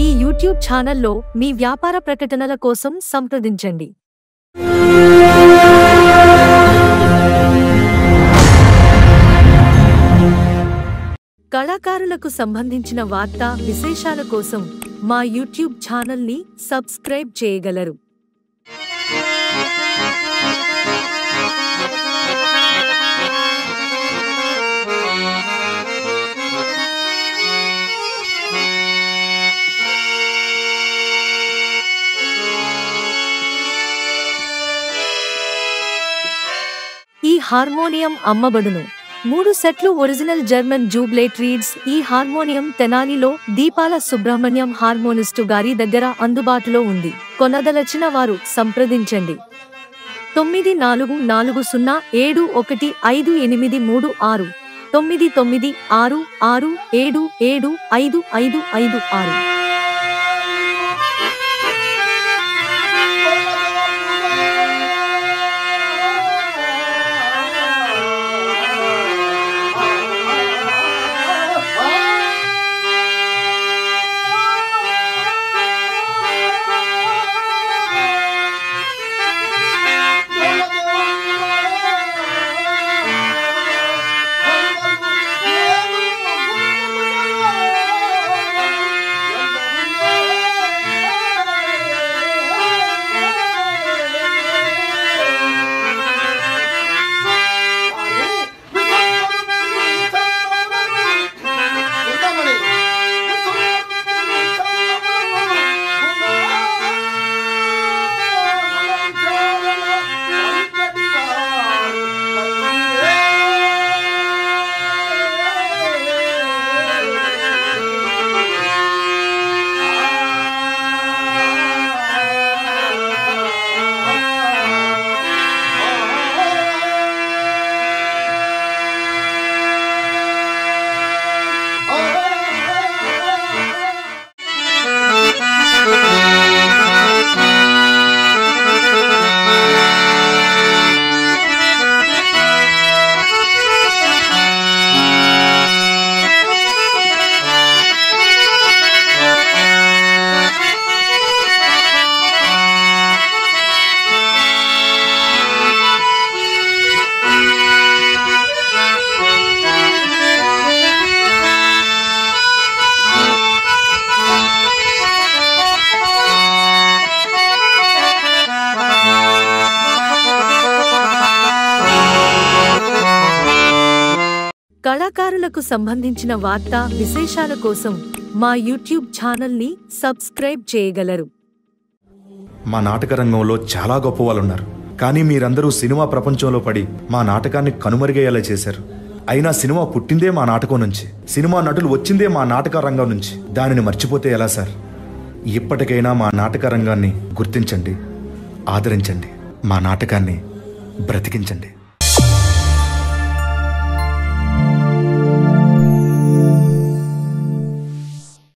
ఈ యూట్యూబ్ ఛానల్లో మీ వ్యాపార ప్రకటనల కోసం సంప్రదించండి. కళాకారులకు సంబంధించిన వార్తా విశేషాల కోసం మా యూట్యూబ్ ఛానల్ని సబ్స్క్రైబ్ చేయగలరు. ఈ హార్మోనియం అమ్మబడును. 3 సెట్లు ఒరిజినల్ జర్మన్ జూబ్లేట్ రీడ్స్. ఈ హార్మోనియం తెనాలిలో దీపాల సుబ్రహ్మణ్యం హార్మోనిస్టు గారి దగ్గర అందుబాటులో ఉంది. కొనదలచిన వారు సంప్రదించండి. 9440715836 9966677556. కళాకారులకు సంబంధించిన వార్తా విశేషాల కోసం మా యూట్యూబ్ ఛానల్ని సబ్స్క్రైబ్ చేయగలరు. మా నాటక రంగంలో చాలా గొప్ప వాళ్ళు ఉన్నారు. కానీ మీరందరూ సినిమా ప్రపంచంలో పడి మా నాటకాన్ని కనుమరుగయ్యేలా చేశారు. అయినా సినిమా పుట్టిందే మా నాటకం నుంచి, సినిమా నటులు వచ్చిందే మా నాటక రంగం నుంచి. దానిని మర్చిపోతే ఎలా సార్? ఇప్పటికైనా మా నాటక రంగాన్ని గుర్తించండి, ఆదరించండి, మా నాటకాన్ని బ్రతికించండి.